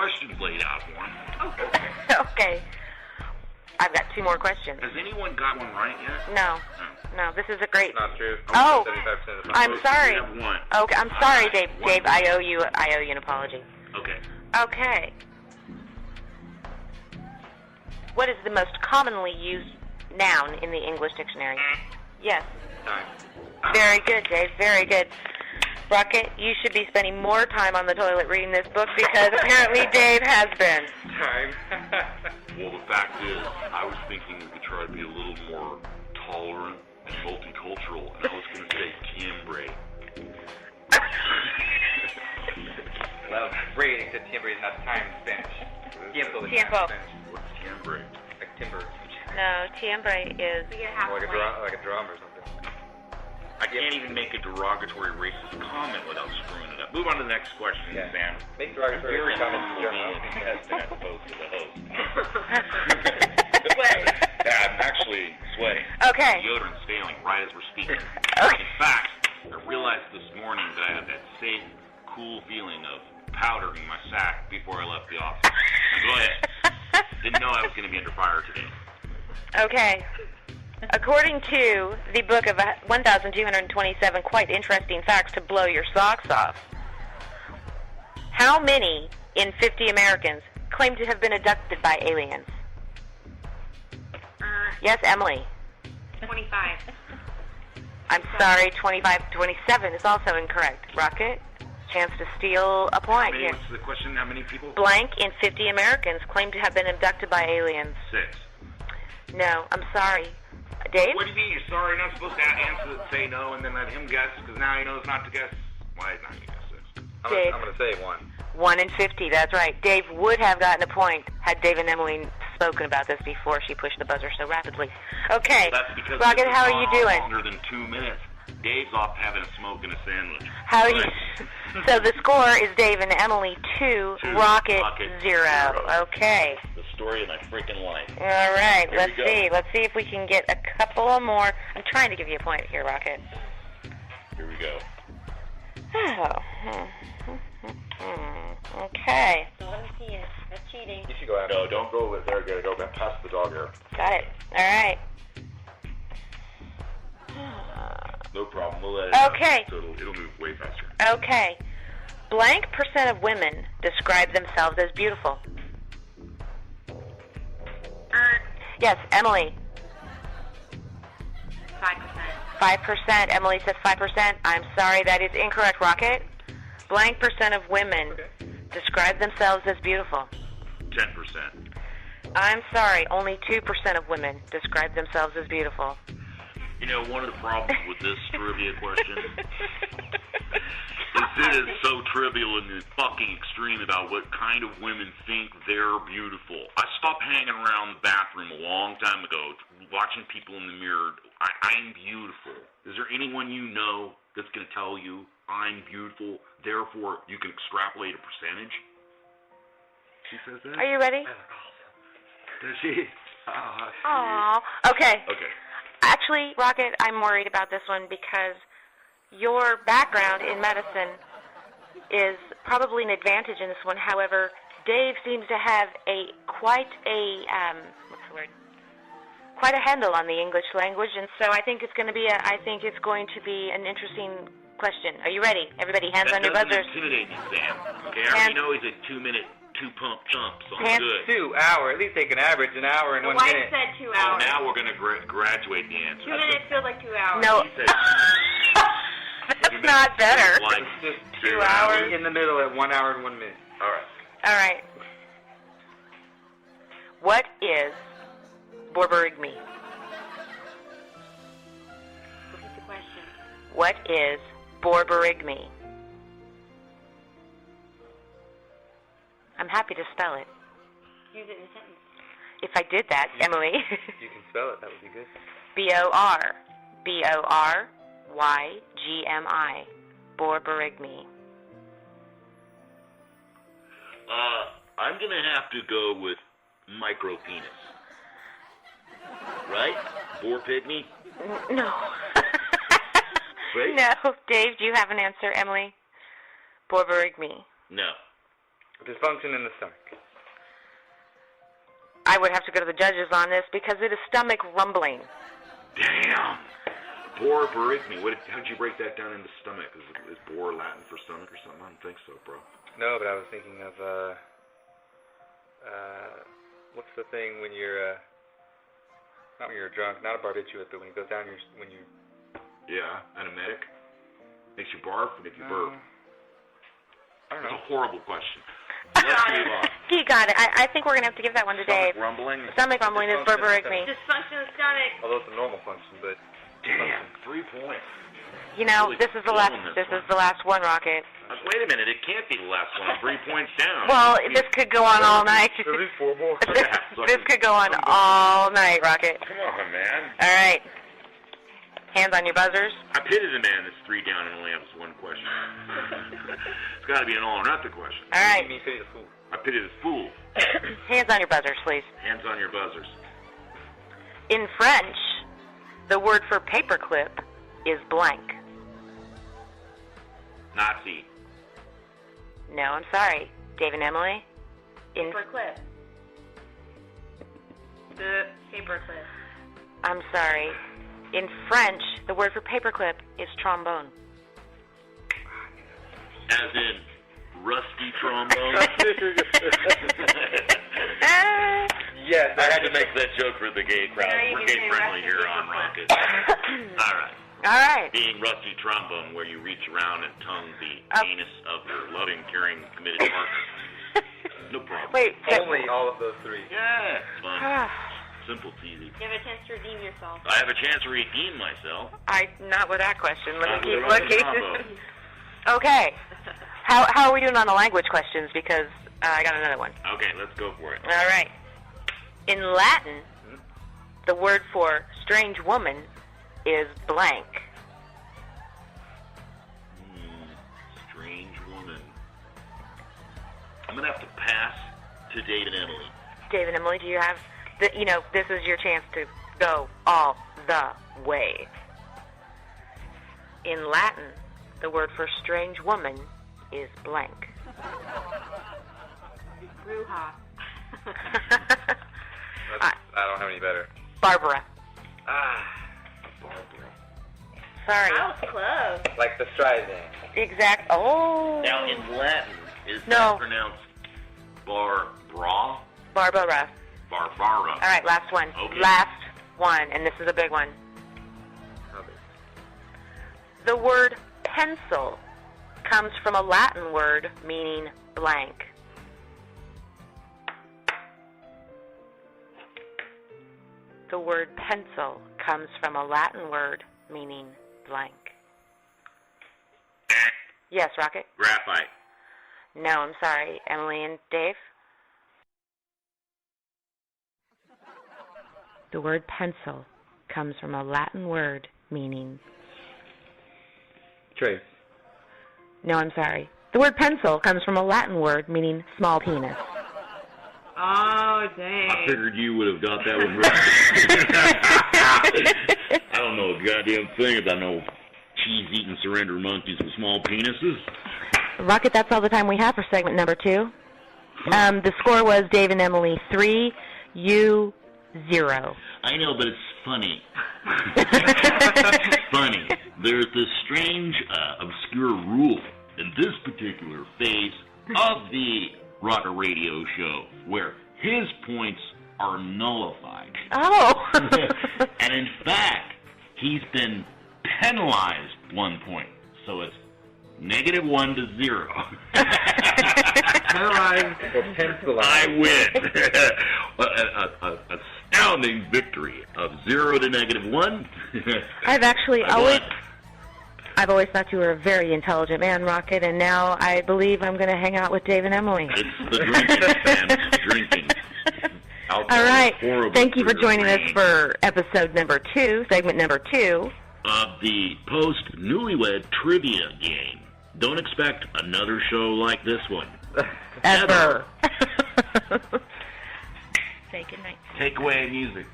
questions laid out for him. Okay. I've got 2 more questions. Has anyone got one right yet? No, this is a great... Not true. Oh, 75% of the I'm sorry. You have one. Okay, I'm sorry, Dave. Dave, I owe you an apology. Okay. What is the most commonly used noun in the English dictionary? Yes. Time. Very good, Dave. Very good. Rocket, you should be spending more time on the toilet reading this book because apparently Dave has been. Time. Well, the fact is, I was thinking we could try to be a little more tolerant and multicultural, and I was going to say tiembre. Well, braid, except timbre is not time in Spanish. Tiempo is Tiempo. time in Spanish. What's tiembre? Like timber. No, tiembre is... Like a drum or something. I can't even make a derogatory racist comment without screwing it up. Move on to the next question, Sam. Make derogatory comments in general. Contestant as opposed to the host. Sway. I'm actually sweating. Okay. Deodorant's failing right as we're speaking. Okay. In fact, I realized this morning that I had that safe, cool feeling of powder in my sack before I left the office. Go ahead. Didn't know I was going to be under fire today. Okay. According to the book of 1,227 quite interesting facts to blow your socks off, how many in 50 Americans claim to have been abducted by aliens? Yes, Emily. 25. I'm sorry, 27 is also incorrect. Rocket, chance to steal a point here. What's the question? How many people? Blank in 50 Americans claim to have been abducted by aliens. 6. No, I'm sorry. Dave? What do you mean? You're sorry? You're not supposed to answer, say no, and then let him guess, because now he knows not to guess. Why is not he guess 6? Dave. I'm going to say 1. 1 in 50, that's right. Dave would have gotten a point had Dave and Emily spoken about this before she pushed the buzzer so rapidly. Okay, Well, that's because Rocket, this how has are you gone on doing? longer than 2 minutes. Dave's off having a smoke and a sandwich. How are you? So the score is Dave and Emily 2, Rocket 0. Okay. The story of my freaking life. All right, Here let's we go. see. Let's see if we can get a couple of more. I'm trying to give you a point here, Rocket. Here we go. Okay. Let me see it. That's cheating. You should go out. No, don't go over there. Gotta go back past the dog here. Got it. All right. No problem. We'll let it out, Okay. so it'll move way faster. Okay. Blank percent of women describe themselves as beautiful. Yes, Emily. 5%. 5%. Emily says 5%. I'm sorry, that is incorrect, Rocket. Blank percent of women describe themselves as beautiful. 10%. I'm sorry, only 2% of women describe themselves as beautiful. You know, one of the problems with this trivia question is it is so trivial and fucking extreme about what kind of women think they're beautiful. I stopped hanging around the bathroom a long time ago, watching people in the mirror. I'm beautiful. Is there anyone you know that's going to tell you I'm beautiful, therefore you can extrapolate a percentage? She says that? Are you ready? Does she? Aww. Okay. Okay. Actually, Rocket, I'm worried about this one because your background in medicine is probably an advantage in this one. However, Dave seems to have quite a handle on the English language, and so I think it's going to be an interesting question. Are you ready? Everybody, hands on your buzzers. That doesn't intimidate me, Sam. Okay, I already know he's a 2-minute, 2-pump jump, so I'm good. 2 hours. At least take an average an hour and 1 White minute. said 2 Oh, hours. now we're going to graduate the answer. 2 minutes feels like 2 hours. No. He said That's not better. like Just 2 hours in the middle at 1 hour and 1 minute. All right. All right. What is borborygmi? Repeat the question. What is borborygmi? I'm happy to spell it. Use it in a sentence. If I did that, Emily. You can spell it. That would be good. B-O-R-B-O-R-Y-G-M-I. Borborygmi. I'm going to have to go with micro penis. Right? Boar pygmy? No. Right? No. Dave, do you have an answer, Emily? Borborygmi. No. Dysfunction in the stomach. I would have to go to the judges on this because it is stomach rumbling. Damn. Bor barigme. How'd you break that down into stomach? Is bor Latin for stomach or something? I don't think so, bro. No, but I was thinking of, what's the thing when you're, not when you're drunk, not a barbiturate, but when it goes down when you... Yeah, an emetic. Makes you barf and if you burp. I don't know. That's a horrible question. Let's move on. He got it. I think we're going to have to give that one to Dave. Stomach rumbling? Stomach rumbling is berberigme. Dysfunction of the stomach. Although it's a normal function, but... Damn, 3 points. You know, Really this is the last one, Rocket. Wait a minute, it can't be the last one. I'm 3 points down. Well, this could go on all night. At least 4 more. This could go on all night, Rocket. Come on, man. All right. Hands on your buzzers. I pity the man that's 3 down and only has 1 question. It's got to be an all or nothing question. All right. Me pity the fool. I pity the fool. Hands on your buzzers, please. Hands on your buzzers. In French, the word for paperclip is blank. Nazi. No, I'm sorry. Dave and Emily? Paperclip. The paperclip. I'm sorry. In French, the word for paperclip is trombone. As in rusty trombone. Yes, I had to make that joke for the gay crowd. Yeah, you We're can gay say friendly rusty here on trombone. Rocket. All right. All right. Being rusty trombone, where you reach around and tongue the penis of your loving, caring, committed partner. No problem. Wait. only all of those 3. Yeah, it's fun. Simple, it's easy. You have a chance to redeem yourself. I have a chance to redeem myself. Not with that question. Let Not me with keep a rusty looking. trombone. Okay. How are we doing on the language questions? Because I got another one. Okay, let's go for it. All right. In Latin, the word for strange woman is blank. Strange woman. I'm going to have to pass to Dave and Emily. Dave and Emily, do you have, this is your chance to go all the way. In Latin, the word for strange woman is blank. Bruja. I don't have any better. Barbara. Barbara. Sorry. That was close. Like the Streisand. Exact. Oh. Now, in Latin, is No. that pronounced Barbara? Barbara. Barbara. All right, last one. Okay. Last one, and this is a big one. The word pencil comes from a Latin word meaning blank. The word pencil comes from a Latin word meaning blank. Yes, Rocket? Graphite. No, I'm sorry. Emily and Dave? The word pencil comes from a Latin word meaning... Trace. No, I'm sorry. The word pencil comes from a Latin word meaning small penis. Oh, dang. I figured you would have got that one right. I don't know a goddamn thing about no cheese-eating surrender monkeys with small penises. Rocket, that's all the time we have for segment number 2. The score was Dave and Emily 3, you 0. I know, but it's funny. Funny. There's this strange, obscure rule in this particular phase of the Rocker Radio show where his points are nullified. Oh. And in fact, he's been penalized 1 point. So it's -1 to 0. Penalized or pencilized? I win. An astounding victory of 0 to -1. I've always thought you were a very intelligent man, Rocket, and now I believe I'm going to hang out with Dave and Emily. It's the drinking, man. It's drinking. All right. Thank you for your joining us brain. for episode number 2, segment number 2. Of the post-newlywed trivia game. Don't expect another show like this one. Ever. Say goodnight. Take away music.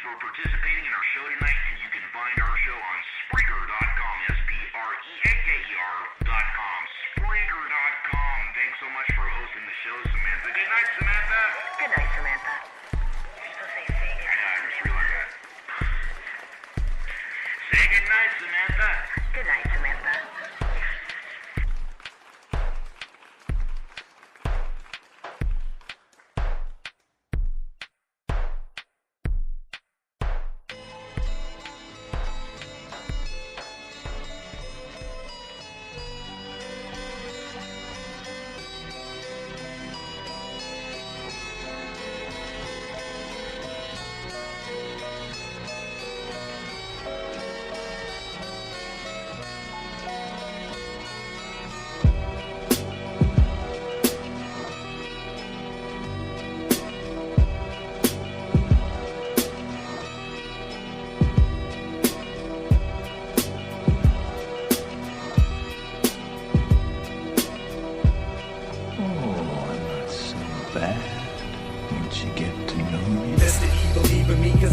for participating in our show tonight, and you can find our show on Spreaker.com, Spreaker.com, Spreaker.com. Thanks so much for hosting the show, Samantha. Good night, Samantha. Good night, Samantha. You're supposed to say Sega. Yeah, I just realized that. Say good night, Samantha. Good night, Samantha.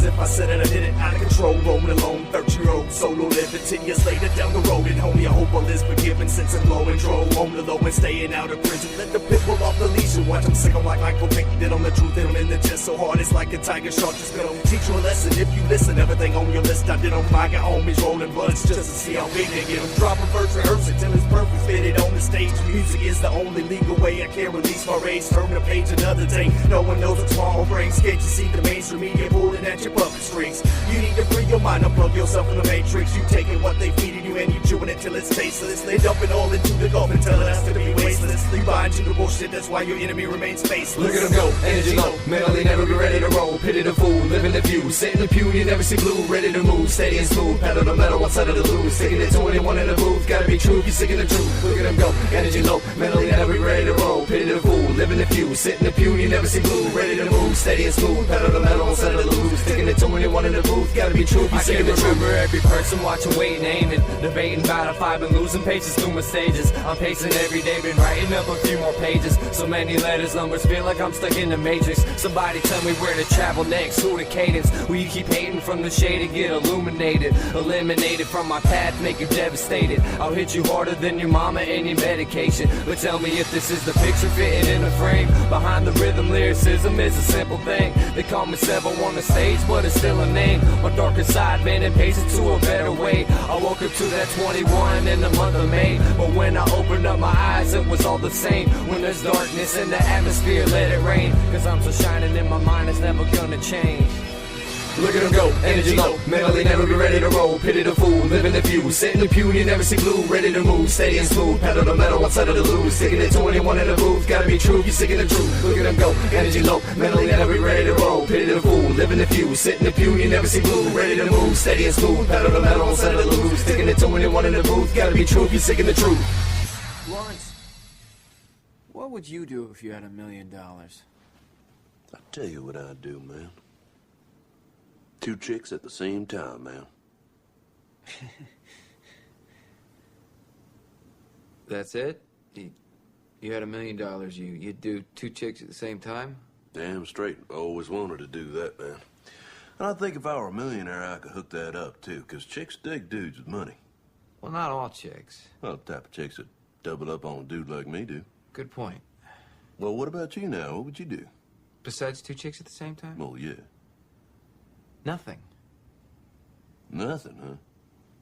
If I said it, I did it out of control. Roaming alone, 13-year-old solo living. 10 years later down the road, and homie, I hope all is forgiven. Since I'm low and drove home to low and staying out of prison. Let the pit bull off the leash and watch them sick 'em like Michael Vick. Did on the truth, and I'm in the chest so hard it's like a tiger shark just gonna teach you a lesson. If you listen, everything on your list I did on my got homies rolling bloods just to see how big they get them. Drop a verse, rehearse it till it's perfect, fit it on the stage. Music is the only legal way I can release my rage. Turn the page another day. No one knows what small brains. Can't you see the mainstream media pulling at your puppet strings? You need to free your mind, unplug yourself from the matrix. You taking what they feeding you and you chewing it till it's tasteless. They dumping all into the gulf and telling us to be wasteless. They buying you the bullshit, that's why your enemy remains faceless. Look at them go, energy low, mentally never be ready to roll. Pity the fool, living the view, sit in the pew, you never see blue. Ready to move, steady and smooth, pedal the metal, one side of the lose. Sticking it to anyone in the booth, gotta be true, you sick of the truth. Look at them go, energy low, mentally never be ready to roll. Pity the fool, living the few, sit in the pew, you never see blue. Ready to move, steady and smooth, pedal the metal, one side of the lose. Sticking it to anyone in the booth, gotta be true, you sick of the truth. I can remember every person watching, waiting, aiming, debating about if I've been losing patience through my stages. I'm pacing every day, been writing up a few more pages. So many letters, numbers, feel like I'm stuck in the matrix. Somebody tell me where to travel next, who the cadence? Will you keep hating from the shade and get illuminated? Eliminated from my path, make you devastated. I'll hit you harder than your mama and your medication. But tell me if this is the picture fitting in the frame. Behind the rhythm, lyricism is a simple thing. They call me Seven on the stage, but it's still a name. My darker side, man, and pace it to a better way. I woke up to that 21 in the month of May. But when I opened up my eyes, it was all the same. When there's darkness in the atmosphere, let it rain. Cause I'm so shining in my mind, it's never gonna change. Look at them go, energy low, mentally never be ready to roll. Pity the fool, living the few, sit in the pew, you never see blue. Ready to move, steady and smooth, pedal the metal, one side of the lose. Sticking it to anyone in the booth, gotta be true, you sick of the truth. Look at them go, energy low, mentally never be ready to roll. Pity the fool, living the few, sit in the pew, you never see blue. Ready to move, steady and smooth, pedal the metal, one side of the lose. Sticking it to anyone in the booth, gotta be true, you sick of the truth. Lawrence, what would you do if you had $1 million? I'll tell you what I'd do, man. 2 chicks at the same time, man. That's it? You had $1 million, you'd do 2 chicks at the same time? Damn straight. I always wanted to do that, man. And I think if I were a millionaire, I could hook that up, too, because chicks dig dudes with money. Well, not all chicks. Well, the type of chicks that double up on a dude like me do. Good point. Well, what about you now? What would you do? Besides 2 chicks at the same time? Well, yeah. Nothing. Nothing, huh?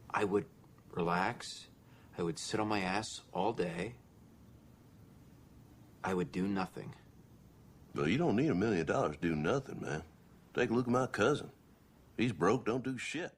I would relax. I would sit on my ass all day. I would do nothing. Well, you don't need $1 million to do nothing, man. Take a look at my cousin. He's broke, don't do shit.